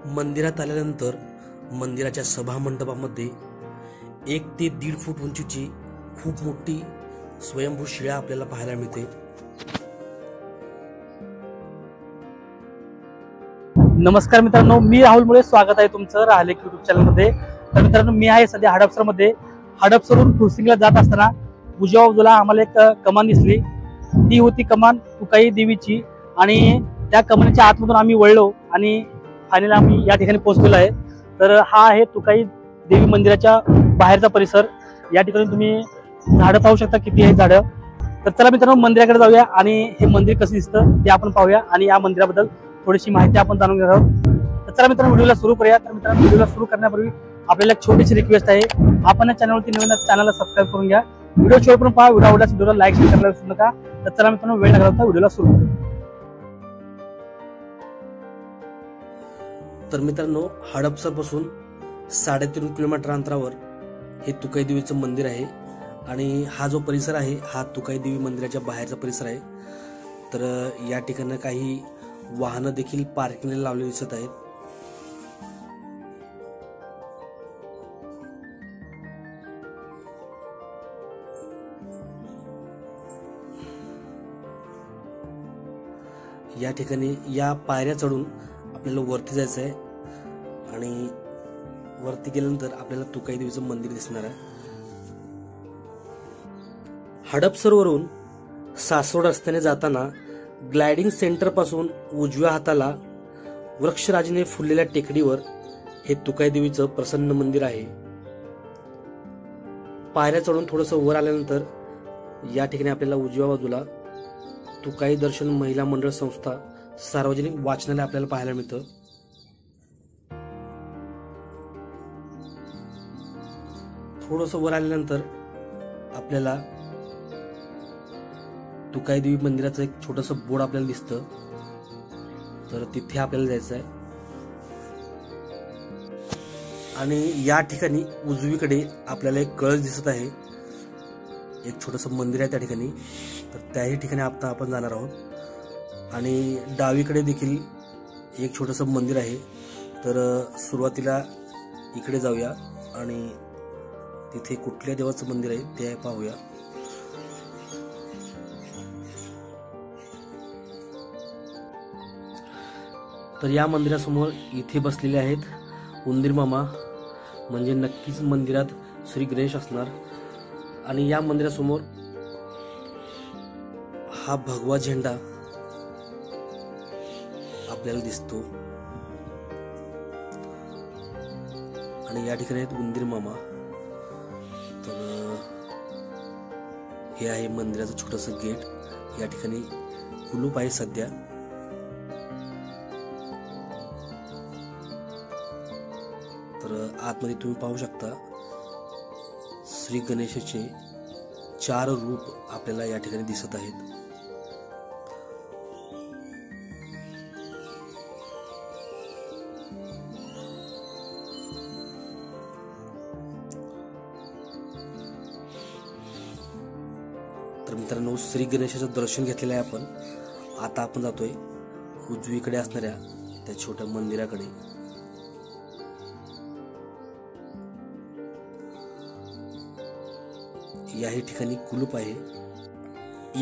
मंदिरात आल्यानंतर मंदिराच्या सभामंडपामध्ये 1 ते 1.5 फूट उंचीची खूप मोठी स्वयंभू शिळा आपल्याला पाहायला मिळते। नमस्कार मित्रांनो, मी राहुल मुळे स्वागत आहे तुमचं राहले यूट्यूब चॅनल मध्ये। तर मित्रांनो, मी आहे सध्या हडपसर मध्ये। हडपसरून खुर्सिंगला जात असताना उजव्या बाजूला आम्हाला एक कमान दिसली। ती होती कमान तुकाई देवीची आणि त्या कमानीच्या आतमधून आम्ही वळलो आणि फायनली आम्ही या ठिकाणी पोहोचलेलो आहे। तर हा आहे तुकाई देवी मंदिराच्या बाहेरचा परिसर। या ठिकाणी तुम्ही झाडं पाहू शकता, किती आहे झाडं। तर चला मित्रांनो, मंदिराकडे जाऊया आणि हे मंदिर कसं दिसतं ते आपण पाहूया आणि या मंदिराबद्दल थोडीशी माहिती आपण जाणून घेणार आहोत। तर चला मित्रांनो, व्हिडिओला सुरू करूया। तर मित्रांनो, व्हिडिओला सुरू करण्यापूर्वी आपल्याला एक छोटीशी रिक्वेस्ट आहे, आपण या चॅनलवरती नवीन चॅनलला सबस्क्राईब करून घ्या। व्हिडिओ शेवटपर्यंत पहा। व्हिडिओ आवडल्यास व्हिडिओला लाईक शेअर करायला विसरू नका। तर चला मित्रांनो, वेळ न घालवता व्हिडिओला सुरू करूया। तर मित्रांनो, हडपसर पासून 3.5 किलोमीटर अंतरावर हे तुकाई देवीचं मंदिर आहे आणि हा जो परिसर आहे हा तुकाई देवी मंदिराच्या बाहेरचा परिसर आहे। तर या ठिकाणी काही वाहनं देखील पार्किंगला लावलेली दिसत आहेत। या ठिकाणी या पायऱ्या चढून आपल्याला वरती जायचं आहे आणि वरती गेल्यानंतर आपल्याला तुकाई देवीचं मंदिर दिसणार आहे। हडपसरवरून सासवड रस्त्याने जाताना ग्लायडिंग सेंटर पासून उजव्या हाताला वृक्षराजीने फुललेल्या टेकडीवर हे तुकाई देवीचं प्रसन्न मंदिर आहे। पायऱ्या चढून थोडंसं वर आल्यानंतर या ठिकाणी आपल्याला उजव्या बाजूला तुकाई दर्शन महिला मंडळ संस्था सार्वजनिक वाचनालय आपल्याला पाहायला मिळतं। थोडंसं वर आल्यानंतर आपल्याला तुकाई देवी मंदिराचं एक छोटंसं बोर्ड आपल्याला दिसतं। तर तिथे आपल्याला जायचं आहे आणि या ठिकाणी उजवीकडे आपल्याला एक कळस दिसत आहे। एक छोटंसं मंदिर आहे त्या ठिकाणी। तर त्याही ठिकाणी आता आपण जाणार आहोत आणि डावीकडे देखील एक छोटंसं मंदिर आहे। तर सुरुवातीला इकडे जाऊया आणि तिथे कुठल्या देवाचं मंदिर आहे ते पाहूया। तर या मंदिरासमोर इथे बसलेले आहेत उंदीर मामा, म्हणजे नक्कीच मंदिरात श्री गणेश असणार। आणि या मंदिरासमोर हा भगवा झेंडा आपल्याला दिसतो आणि या ठिकाणी आहेत उंदीर मामा। तर हे आहे मंदिराचं छोटंसं गेट। या ठिकाणी कुलूप आहे सध्या। तर आतमध्ये तुम्ही पाहू शकता श्री गणेशाचे 4 रूप आपल्याला या ठिकाणी दिसत आहेत। तर मित्रांनो, श्री गणेशाचं दर्शन घेतलेलं आहे आपण। आता आपण जातोय उजवीकडे असणाऱ्या त्या छोट्या मंदिराकडे। याही ठिकाणी कुलूप आहे।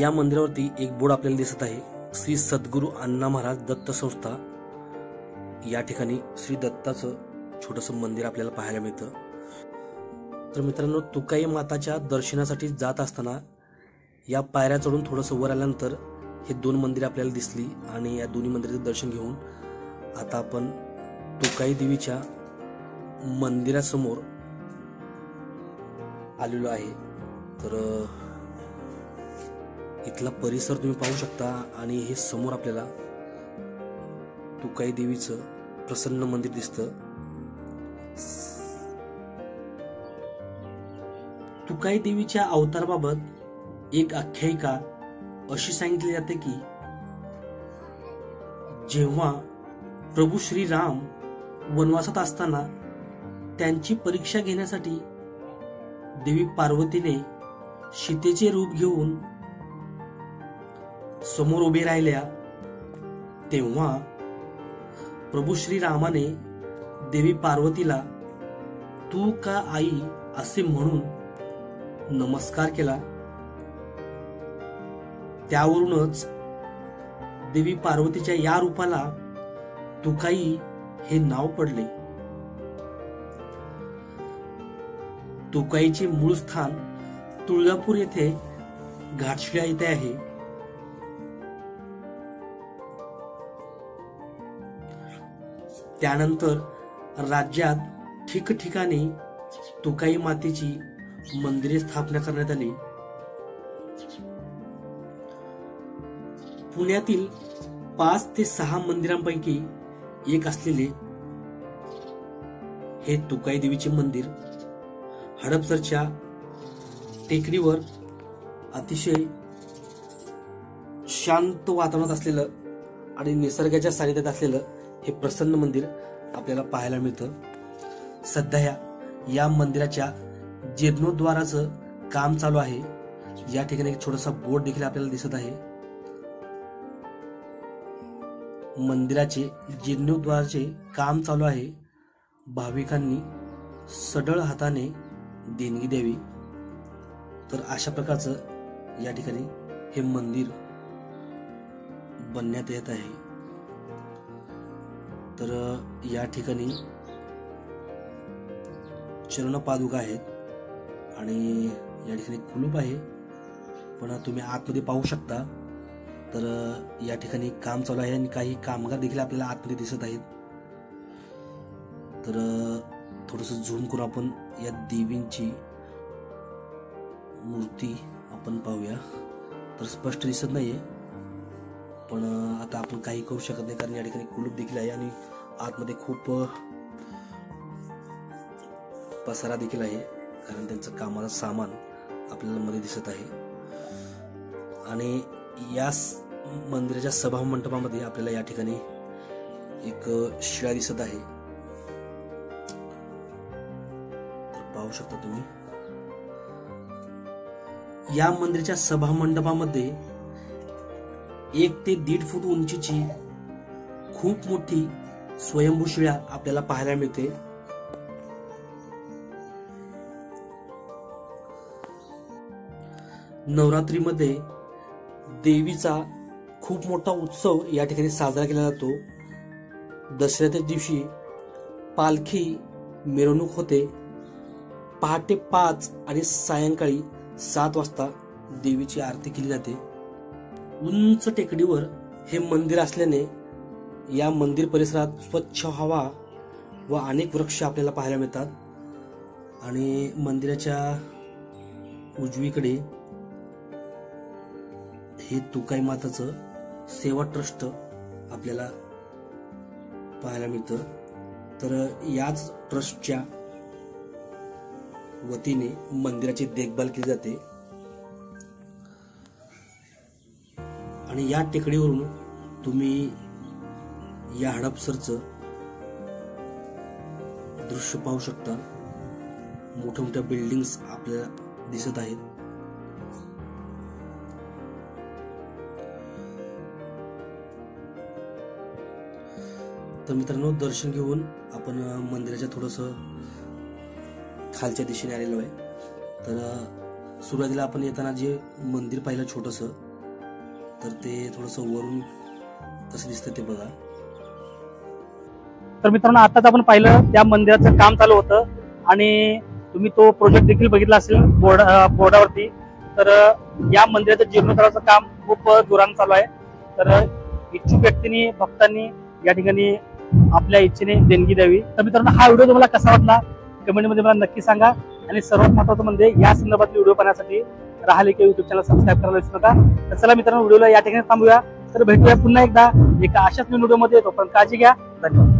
या मंदिरावरती एक बोर्ड आपल्याला दिसत आहे, श्री सद्गुरू अण्णा महाराज दत्त संस्था। या ठिकाणी श्री दत्ताचं छोटंसं मंदिर आपल्याला पाहायला मिळतं। तर मित्रांनो, तुकाई माताच्या दर्शनासाठी जात असताना या पायऱ्या चढून थोडंसं वर आल्यानंतर हे 2 मंदिरे आपल्याला दिसली आणि या दोन्ही मंदिराचं दर्शन घेऊन आता आपण तुकाई देवीच्या मंदिरासमोर आलेलो आहे। तर इथला परिसर तुम्ही पाहू शकता आणि हे समोर आपल्याला तुकाई देवीचं प्रसन्न मंदिर दिसतं। तुकाई देवीच्या अवताराबाबत एक आख्यायिका अशी सांगितली जाते की जेव्हा प्रभू श्रीराम वनवासात असताना त्यांची परीक्षा घेण्यासाठी देवी पार्वतीने सीतेचे रूप घेऊन समोर उभे राहिल्या, तेव्हा प्रभू श्रीरामाने देवी पार्वतीला तू का आई असे म्हणून नमस्कार केला. त्यावरूनच देवी पार्वतीच्या या रूपाला तुकाई हे नाव पडले. तुकाईचे मूळ स्थान तुळजापूर येथे घाटशिळा येथे आहे. त्यानंतर राज्यात ठिकठिकाणी तुकाई मातेची मंदिरे स्थापना करण्यात आली. पुण्यातील 5 ते 6 मंदिरांपैकी एक असलेले हे तुकाई देवीचे मंदिर हडपसरच्या टेकडीवर अतिशय शांत वातावरणात असलेलं आणि निसर्गाच्या सानिध्यात असलेलं हे प्रसन्न मंदिर आपल्याला पाहायला मिळतं. सध्या या मंदिराच्या जीर्णोद्धाराचं काम चालू आहे. या ठिकाणी एक छोटासा बोर्ड देखील आपल्याला दिसत आहे. मंदिराचे जीर्णोद्धाराचे काम चालू आहे. भाविकांनी सढळ हाताने देणगी द्यावी. तर अशा प्रकारचं या ठिकाणी हे मंदिर बनण्यात येत आहे. तर या ठिकाणी चरणपादुका आहेत आणि या ठिकाणी कुलूप आहे. पण तुम्ही आतमध्ये पाहू शकता. तर या ठिकाणी काम चालू आहे आणि काही कामगार देखील आपल्याला आतमध्ये दिसत आहेत. तर थोडस झूम करून आपण या देवींची मूर्ती आपण पाहूया. तर स्पष्ट दिसत नाहीये, पण आता आपण काही करू शकत नाही कारण या ठिकाणी कुलूप देखील आहे आणि आतमध्ये खूप पसारा देखील आहे कारण त्यांचं कामाचं सामान आपल्याला मध्ये दिसत आहे. आणि या मंदिराच्या सभा मंडपामध्ये आपल्याला या ठिकाणी एक शिळा दिसत आहे. पाहू शकता तुम्ही. या मंदिराच्या सभा मंडपामध्ये 1 ते 1.5 फूट उंचीची खूप मोठी स्वयंभू शिळा आपल्याला पाहायला मिळते. नवरात्रीमध्ये देवीचा खूप मोठा उत्सव या ठिकाणी साजरा केला जातो. दसऱ्याच्या दिवशी पालखी मिरवणूक होते. पहाटे 5 आणि सायंकाळी 7 वाजता देवीची आरती केली जाते. उंच टेकडीवर हे मंदिर असल्याने या मंदिर परिसरात स्वच्छ हवा व अनेक वृक्ष आपल्याला पाहायला मिळतात. आणि मंदिराच्या उजवीकडे हे तुकाई माताचं सेवा ट्रस्ट आपल्याला पाहायला मिळतं. तर याच ट्रस्टच्या वतीने मंदिराची देखभाल केली जाते. आणि या टेकडीवरून तुम्ही या हडपसरचं दृश्य पाहू शकता. मोठ्या मोठ्या बिल्डिंग्स आपल्याला दिसत आहेत. तर मित्रांनो, दर्शन घेऊन आपण मंदिराच्या थोडस खालच्या दिशेने आलेलो आहे. तर सुरुवातीला आपण येताना जे मंदिर पाहिलं छोटस, तर ते थोडस वरून कसं दिसतं ते बघा. तर मित्रांनो, आताच आपण पाहिलं त्या मंदिराचं काम चालू होतं आणि तुम्ही तो प्रोजेक्ट देखील बघितला असेल बोर्डावरती. तर या मंदिराचं जीर्णोद्धाराचं काम खूप जोरानं चालू आहे. तर इच्छुक व्यक्तींनी, भक्तांनी या ठिकाणी आपल्या इच्छेने देणगी द्यावी. तर मित्रांनो, हा व्हिडिओ तुम्हाला कसा वाटला कमेंटमध्ये मला नक्की सांगा. आणि सर्वात महत्त्वाचं म्हणजे या संदर्भातले व्हिडिओ पाहण्यासाठी राहले की युट्यूब चॅनल सबस्क्राईब करायला विसरू नका. तर चला मित्रांनो, व्हिडिओला या ठिकाणी थांबूया. तर भेटूया पुन्हा एकदा एका अशाच नवीन व्हिडिओमध्ये. तोपर्यंत काळजी घ्या. धन्यवाद.